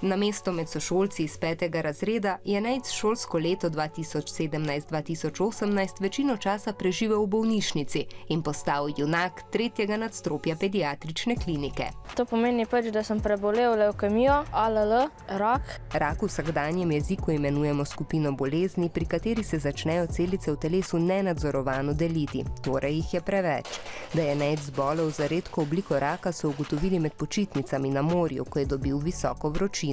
Namesto med sošolci iz 5. razreda je Nejc šolsko leto 2017-2018 večino časa preživel v bolnišnici in postal junak 3. nadstropja pediatrične klinike. To pomeni pač, da sem prebolel levkemijo, ALL, rak. Rak v vsakdanjem jeziku imenujemo skupino bolezni, pri kateri se začnejo celice v telesu nenadzorovano deliti, torej jih je preveč. Da je Nejc zbolel za redko obliko raka, so ugotovili med počitnicami na morju, ko je dobil visoko vročino.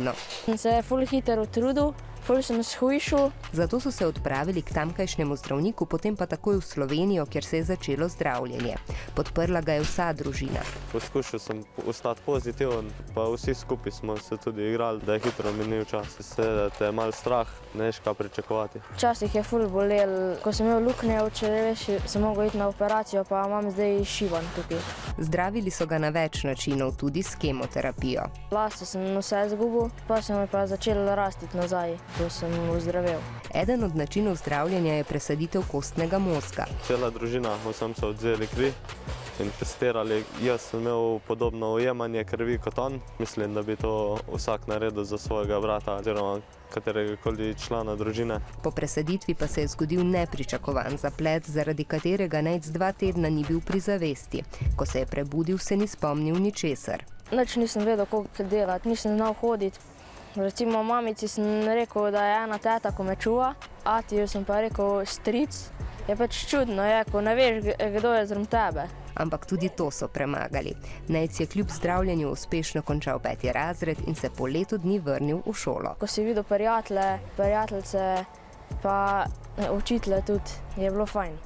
Se je ful hitro utrudil, ful sem shujšal. Zato so se odpravili k tamkajšnjemu zdravniku, potem pa takoj v Slovenijo, kjer se je začelo zdravljenje. Podprla ga je vsa družina. Poskušal sem ostati pozitiven, pa vsi skupaj smo se tudi igrali, da je hitro minil čas. Seveda te je malo strah, ne veš kaj pričakovati. Včasih je ful bolel, ko sem imel luknje v črevesu, sem mogel iti na operacijo, pa imam zdaj šivan tukaj. Zdravili so ga na več načinov, tudi s kemoterapijo. Lase sem vse izgubil, pa sem pa začel rasti nazaj, ko sem ozdravel. Eden od načinov zdravljenja je presaditev kostnega mozga. Cela družina, vsem so odzeli kri in testirali. Jaz sem imel podobno ujemanje krvi kot on. Mislim, da bi to vsak naredil za svojega brata oziroma kateregakoli člana družine. Po presaditvi pa se je zgodil nepričakovan zaplet, zaradi katerega Nejc 2 tedna ni bil pri zavesti. Ko se je prebudil, se ni spomnil ničesar. Nič nisem vedel, koliko delati, nisem znal hoditi. Recimo mamici sem rekel, da je ena teta, ko me čuva, atiju sem pa rekel stric. Je pač čudno, ko ne veš, kdo je zraven tebe. Ampak tudi to so premagali. Nejc je kljub zdravljenju uspešno končal 5. razred in se po letu dni vrnil v šolo. Ko si videl prijatelje, prijateljice, pa učitelje tudi, je bilo fajn.